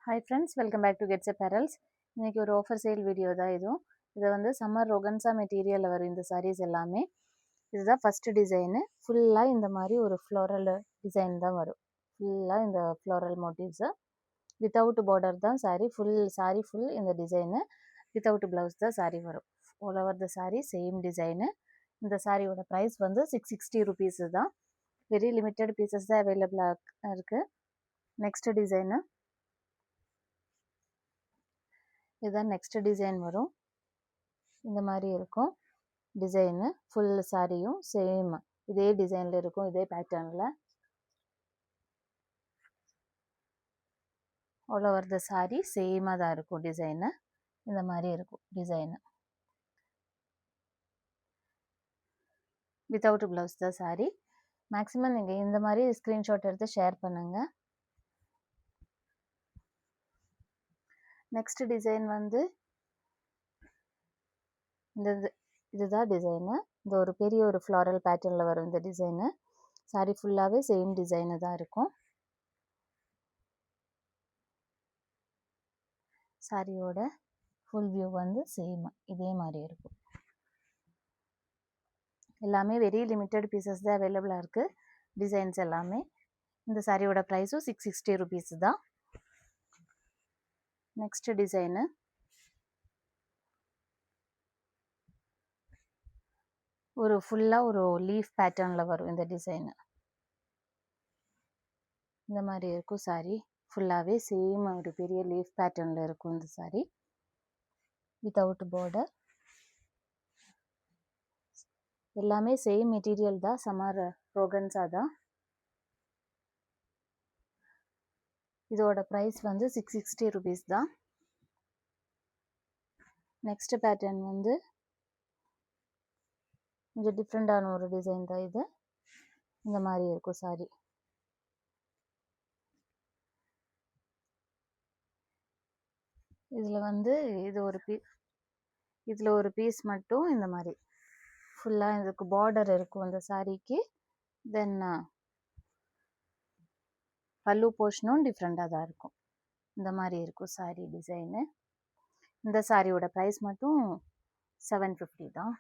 Hi friends, welcome back to Gets Apparels. இன்னைக்கு ஒரு offer sale video தான் இதுவும். இது வந்து சம்மர் ரொகன்சா மெட்டீரியலில் வரும் இந்த சாரீஸ் எல்லாமே. இதுதான் ஃபர்ஸ்ட் டிசைனு. ஃபுல்லாக இந்த மாதிரி ஒரு ஃப்ளோரல் டிசைன் தான் வரும். ஃபுல்லாக இந்த ஃப்ளோரல் மோட்டிவ்ஸு. வித்தவுட் பார்டர் தான் சாரீ ஃபுல் இந்த டிசைனு. வித்தவுட் ப்ளவுஸ் தான் சாரீ வரும். All over the saree same design. இந்த சாரியோட ப்ரைஸ் வந்து 660 rupees தான். வெரி லிமிட்டட் பீசஸ் தான் அவைலபிளாக இருக்குது. Next design. இதுதான் நெக்ஸ்ட் டிசைன் வரும். இந்த மாதிரி இருக்கும் டிசைனு. ஃபுல் சாரியும் சேம் இதே டிசைனில் இருக்கும், இதே பேட்டர்னில். ஆல் ஓவர் த சாரி சேமாக தான் இருக்கும் டிசைனு. இந்த மாதிரி இருக்கும் டிசைனு. வித்தவுட் ப்ளவுஸ் தான் சாரி. மேக்ஸிமம் நீங்கள் இந்த மாதிரி ஸ்க்ரீன்ஷாட் எடுத்து ஷேர் பண்ணுங்கள். நெக்ஸ்ட் டிசைன் வந்து இதுதான் டிசைனு. இந்த ஒரு பெரிய ஒரு ஃப்ளாரல் பேட்டர்னில் வரும் இந்த டிசைனு. சாரி ஃபுல்லாகவே சேம் டிசைனு தான் இருக்கும். சாரியோட ஃபுல் வியூ வந்து சேம் இதே மாதிரி இருக்கும். எல்லாமே வெரி லிமிட்டட் பீசஸ் தான் அவைலபிளாக இருக்குது. டிசைன்ஸ் எல்லாமே. இந்த சாரியோட ப்ரைஸும் 660 rupees தான். Next design. ஒரு ஃபுல்லாக ஒரு லீஃப் பேட்டர்னில் வரும் இந்த டிசைனு. இந்த மாதிரி இருக்கும் சாரி. ஃபுல்லாகவே சேம் ஒரு பெரிய லீஃப் பேட்டர்னில் இருக்கும் இந்த சாரி. Without border. எல்லாமே சேம் மெட்டீரியல் தான். சம்மர் ரோகன்ஸா தான். இதோட ப்ரைஸ் வந்து 660 rupees தான். நெக்ஸ்ட் பேட்டர்ன் வந்து கொஞ்சம் டிஃப்ரெண்டான ஒரு டிசைன் தான் இது. இந்த மாதிரி இருக்கும் சாரி. இதில் வந்து இதில் ஒரு பீஸ் மட்டும் இந்த மாதிரி ஃபுல்லாக இதுக்கு பார்டர் இருக்கும் இந்த சாரீக்கு. தென் பல்லு போர்ஷனும் டிஃப்ரெண்டாக தான் இருக்கும். இந்த மாதிரி இருக்கும் சாரீ டிசைனு. இந்த சாரியோட ப்ரைஸ் மட்டும் 750 தான்.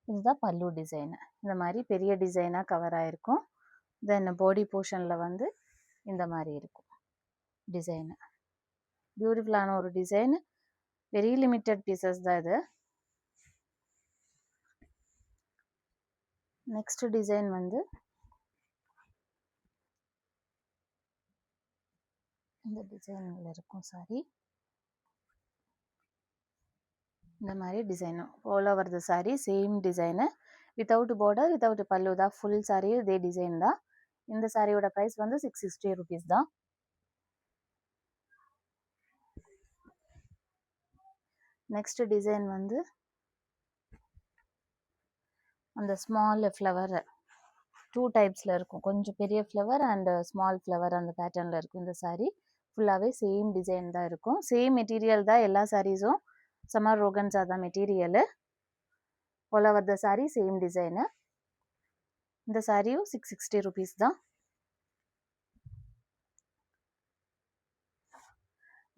இதுதான் பல்லு டிசைனு. இந்த மாதிரி பெரிய டிசைனாக கவர் ஆகிருக்கும். தென் பாடி போர்ஷனில் வந்து இந்த மாதிரி இருக்கும் டிசைனு. பியூட்டிஃபுல்லான ஒரு டிசைன். வெரி லிமிட்டட் பீசஸ் தான் இது. நெக்ஸ்ட் டிசைன் வந்து இந்த டிசைனில் இருக்கும் சாரி. இந்த மாதிரி டிசைனு. ஆல் ஓவர் த sorry same design. Without border, without பல்லு தான். ஃபுல் சாரி இதே டிசைன் தான். இந்த சாரியோட ப்ரைஸ் வந்து 660 rupees தான். நெக்ஸ்ட் டிசைன் வந்து அந்த ஸ்மால் ஃப்ளவர் 2 டைப்ஸில் இருக்கும். கொஞ்சம் பெரிய ஃப்ளவர் அண்ட் ஸ்மால் ஃப்ளவர் அந்த பேட்டர்னில் இருக்கும் இந்த சாரி. ஃபுல்லாகவே சேம் டிசைன் தான் இருக்கும். சேம் மெட்டீரியல் தான் எல்லா சாரீஸும். சம்மர் ரோகன்ஸா தான் மெட்டீரியலு. ஆல் ஓவர் த சாரி சேம் டிசைனு. இந்த சாரியும் 660 rupees தான்.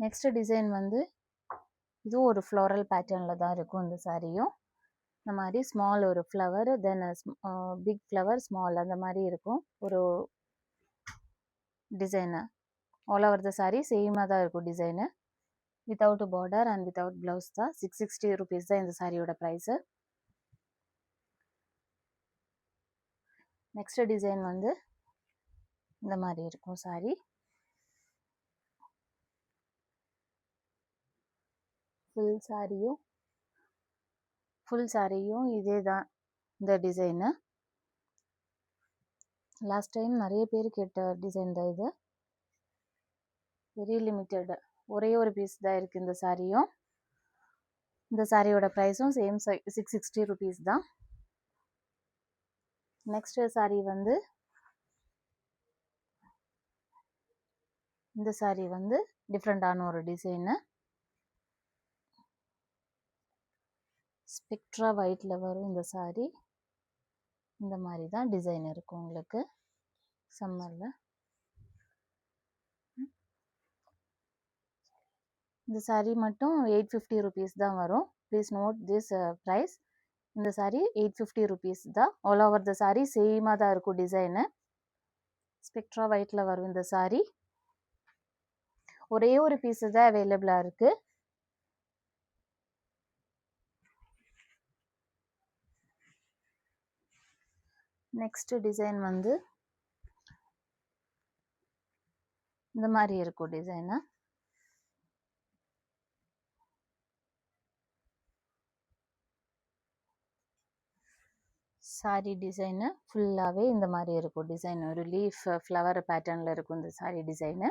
நெக்ஸ்ட் டிசைன் வந்து இதுவும் ஒரு ஃப்ளோரல் பேட்டர்னில் தான் இருக்கும் இந்த சாரியும். இந்த மாதிரி ஸ்மால் ஒரு ஃப்ளவர், தென் பிக் ஃப்ளவர், ஸ்மால் அந்த மாதிரி இருக்கும் ஒரு டிசைனு. ஆல் ஓவர் த சாரி சேமாக தான் இருக்கும் design. Without border and without blouse தான். 660 rupees தான் இந்த சாரியோட ப்ரைஸு. நெக்ஸ்ட் டிசைன் வந்து இந்த மாதிரி இருக்கும் சாரி. ஃபுல் சாரியும் இதே தான் இந்த டிசைனு. லாஸ்ட் டைம் நிறைய பேர் கேட்ட டிசைன் தான் இது. Very limited. ஒரே ஒரு பீஸ் தான் இருக்குது இந்த சாரியும். இந்த சாரியோட ப்ரைஸும் சேம் 660 rupees தான். நெக்ஸ்ட் சாரி வந்து இந்த சாரி வந்து டிஃப்ரெண்டான ஒரு டிசைனு. ஸ்பெக்ட்ரா ஒயிட்டில் வரும் இந்த சாரி. இந்த மாதிரி தான் டிசைன் இருக்கும் உங்களுக்கு சம்மரில். இந்த saree மட்டும் 850 rupees தான் வரும். Please note this price. இந்த saree 850 rupees தான். ஆல் ஓவர் த saree சேமாக தான் இருக்கும் டிசைனு. ஸ்பெக்ட்ரா ஒயிட்டில் வரும் இந்த saree. ஒரே ஒரு பீஸு தான் அவைலபிளாக இருக்குது. நெக்ஸ்ட் டிசைன் வந்து இந்த மாதிரி இருக்கும் டிசைனு. சாரி டிசைனு ஃபுல்லாகவே இந்த மாதிரி இருக்கும். டிசைன் ஒரு லீஃப் ஃப்ளவர் பேட்டர்னில் இருக்கும் இந்த சாரி டிசைனு.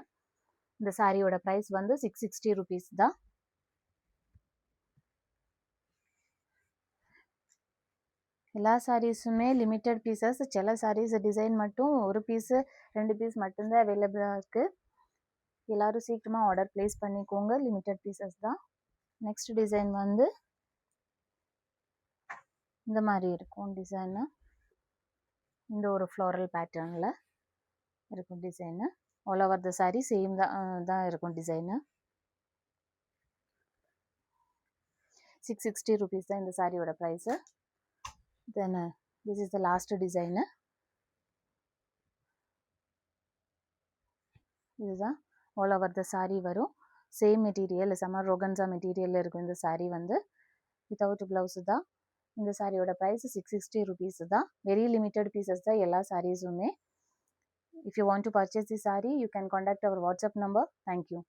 இந்த சாரியோட ப்ரைஸ் வந்து 660 rupees தான். எல்லா சாரீஸுமே லிமிட்டட் பீசஸ். சில சாரீஸ் டிசைன் மட்டும் ஒரு பீஸு 2 பீஸ் மட்டும்தான் அவைலபிளாக இருக்குது. எல்லோரும் சீக்கிரமாக ஆர்டர் ப்ளேஸ் பண்ணிக்கோங்க. லிமிட்டட் பீசஸ் தான். நெக்ஸ்ட் டிசைன் வந்து இந்த மாதிரி இருக்கும் டிசைனு. இந்த ஒரு ஃப்ளோரல் பேட்டர்னில் இருக்கும் design. All over the saree same தான் இருக்கும் டிசைனு. 660 rupees தான் இந்த சாரியோட price. Then this is the last design. இதுதான் ஆல் ஓவர் த சாரீ வரும். சேம் மெட்டீரியல், சம்மர் ரோகன்சா மெட்டீரியலில் இருக்கும் இந்த சாரீ வந்து. வித்தவுட் ப்ளவுஸு தான். இந்த சாரியோட ப்ரைஸ் 660 rupees தான். வெரி லிமிட்டட் பீசஸ் தான் எல்லா சாரீஸுமே. If you want to purchase this saree, you can contact our WhatsApp number. Thank you.